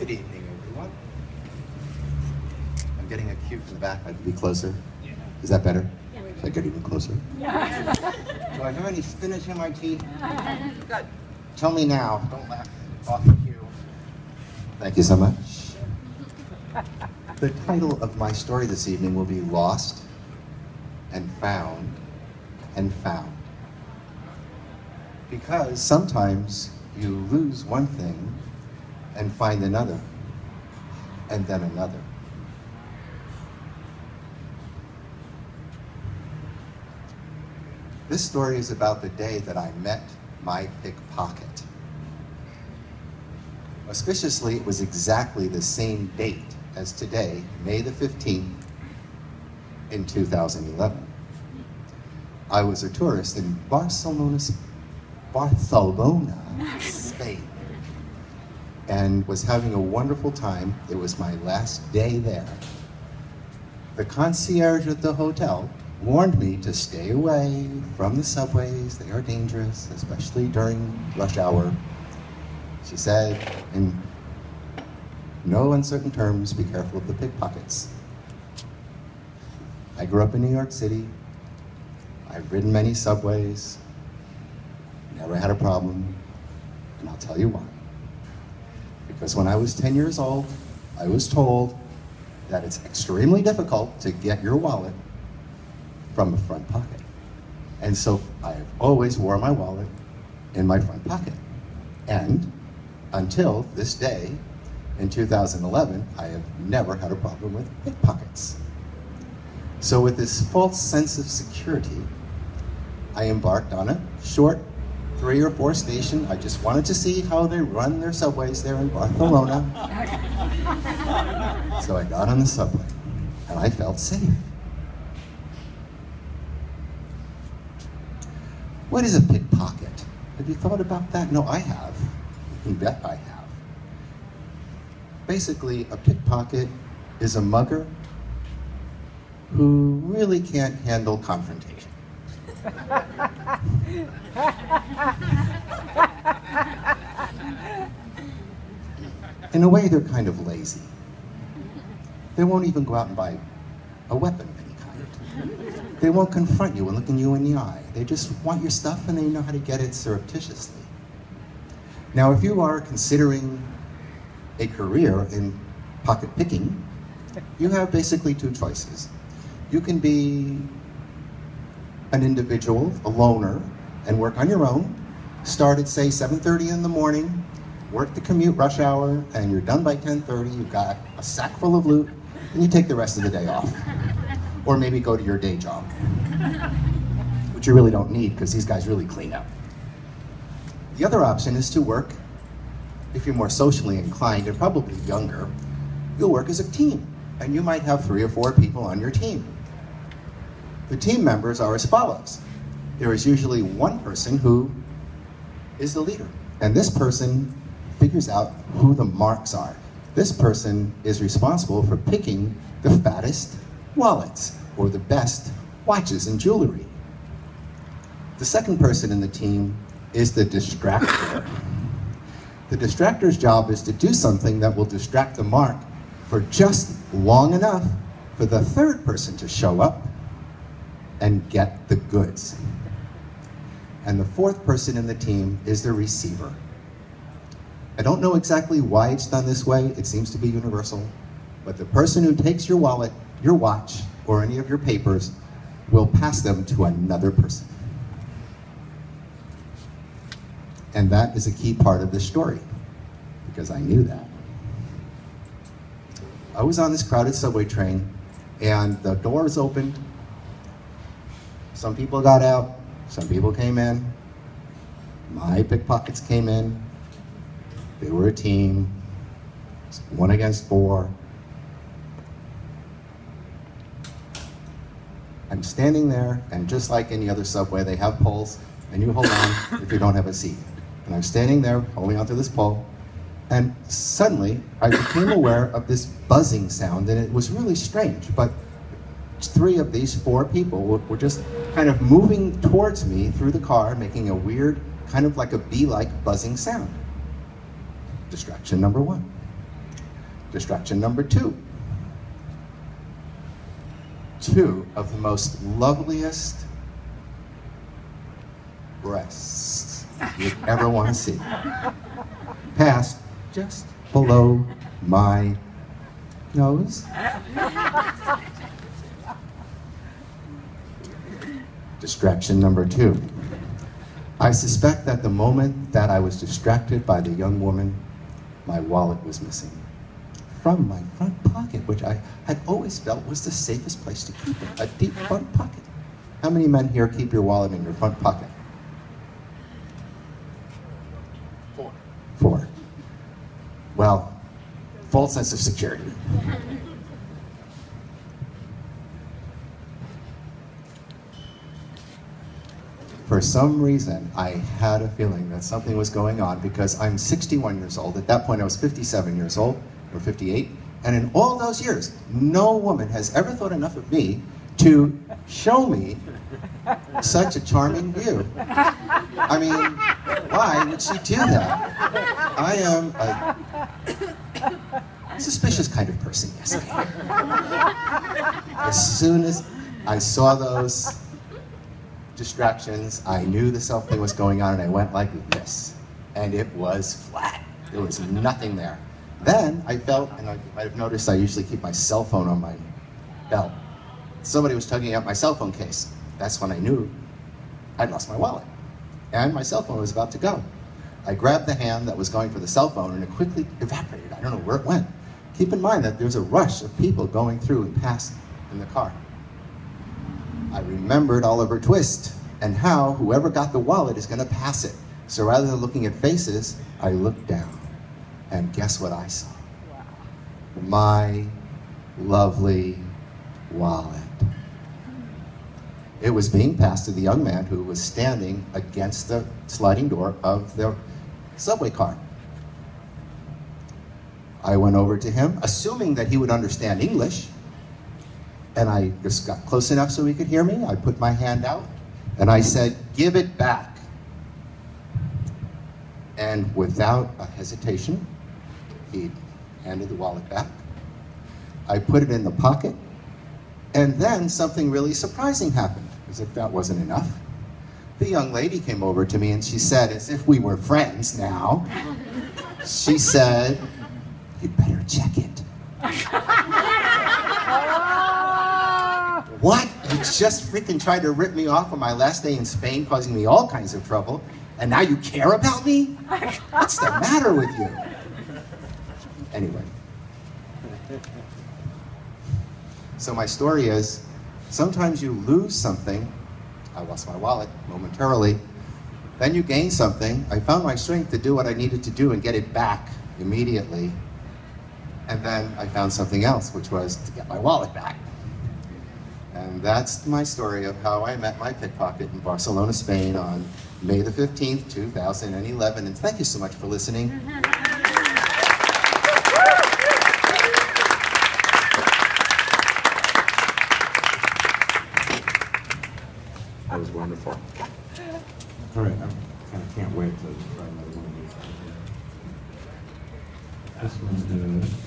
Good evening, everyone. I'm getting a cue from the back. I have to be closer. Yeah. Is that better? Yeah. Should I get even closer? Yeah. Do I have any spinach in my tea? Good. Tell me now. Don't laugh off the cue. Thank you so much. The title of my story this evening will be Lost and Found and Found. Because sometimes you lose one thing and find another, and then another. This story is about the day that I met my pickpocket. Auspiciously, it was exactly the same date as today, May the 15th, in 2011. I was a tourist in Barcelona, Spain, and was having a wonderful time. It was my last day there. The concierge at the hotel warned me to stay away from the subways. They are dangerous, especially during rush hour. She said, in no uncertain terms, be careful of the pickpockets. I grew up in New York City. I've ridden many subways, never had a problem, and I'll tell you why. Because when I was 10 years old, I was told that it's extremely difficult to get your wallet from a front pocket. And so I have always wore my wallet in my front pocket. And until this day, in 2011, I have never had a problem with pickpockets. So with this false sense of security, I embarked on a short 3 or 4 station. I just wanted to see how they run their subways there in Barcelona. So I got on the subway, and I felt safe. What is a pickpocket? Have you thought about that? No, I have. You can bet I have. Basically, a pickpocket is a mugger who really can't handle confrontation. In a way, they're kind of lazy. They won't even go out and buy a weapon of any kind. They won't confront you and look you in the eye. They just want your stuff and they know how to get it surreptitiously. Now, if you are considering a career in pocket picking, you have basically 2 choices. You can be an individual, a loner, and work on your own. Start at, say, 7:30 in the morning, work the commute rush hour, and you're done by 10:30. You've got a sack full of loot, and you take the rest of the day off. Or maybe go to your day job, which you really don't need because these guys really clean up. The other option is to work, if you're more socially inclined and probably younger, you'll work as a team, and you might have 3 or 4 people on your team. The team members are as follows. There is usually one person who is the leader, and this person figures out who the marks are. This person is responsible for picking the fattest wallets or the best watches and jewelry. The second person in the team is the distractor. The distractor's job is to do something that will distract the mark for just long enough for the third person to show up and get the goods. And the fourth person in the team is the receiver. I don't know exactly why it's done this way. It seems to be universal. But the person who takes your wallet, your watch, or any of your papers will pass them to another person. And that is a key part of this story, because I knew that. I was on this crowded subway train, and the doors opened. Some people got out, some people came in. My pickpockets came in. They were a team, 1 against 4. I'm standing there, and just like any other subway, they have poles, and you hold on if you don't have a seat. And I'm standing there, holding onto this pole, and suddenly I became aware of this buzzing sound, and it was really strange, but 3 of these 4 people were just kind of moving towards me through the car, making a weird, kind of like a bee-like buzzing sound. Distraction number 1. Distraction number 2. 2 of the most loveliest breasts you'd ever want to see. Passed just below my nose. Distraction number 2. I suspect that the moment that I was distracted by the young woman, my wallet was missing from my front pocket, which I had always felt was the safest place to keep it, a deep front pocket. How many men here keep your wallet in your front pocket? 4. 4. Well, false sense of security. For some reason, I had a feeling that something was going on because I'm 61 years old. At that point, I was 57 years old, or 58. And in all those years, no woman has ever thought enough of me to show me such a charming view. I mean, why would she do that? I am a suspicious kind of person, yes I am. As soon as I saw those distractions, I knew the self-thing was going on, and I went like this. And it was flat. There was nothing there. Then I felt, and you might have noticed I usually keep my cell phone on my belt. Somebody was tugging at my cell phone case. That's when I knew I'd lost my wallet. And my cell phone was about to go. I grabbed the hand that was going for the cell phone, and it quickly evaporated. I don't know where it went. Keep in mind that there's a rush of people going through and past in the car. I remembered Oliver Twist and how whoever got the wallet is going to pass it. So rather than looking at faces, I looked down. And guess what I saw? Wow. My lovely wallet. It was being passed to the young man who was standing against the sliding door of the subway car. I went over to him, assuming that he would understand English. And I just got close enough so he could hear me. I put my hand out and I said, "Give it back." And without a hesitation, he handed the wallet back. I put it in the pocket, and then something really surprising happened, as if that wasn't enough. The young lady came over to me and she said, as if we were friends now, she said, "You'd better check it." What? You just freaking tried to rip me off on my last day in Spain, causing me all kinds of trouble, and now you care about me? What's the matter with you? Anyway. So my story is, sometimes you lose something. I lost my wallet momentarily. Then you gain something. I found my strength to do what I needed to do and get it back immediately. And then I found something else, which was to get my wallet back. And that's my story of how I met my pickpocket in Barcelona, Spain on May the 15th, 2011. And thank you so much for listening. That was wonderful. All right, I kind of can't wait to try another one of these. This one is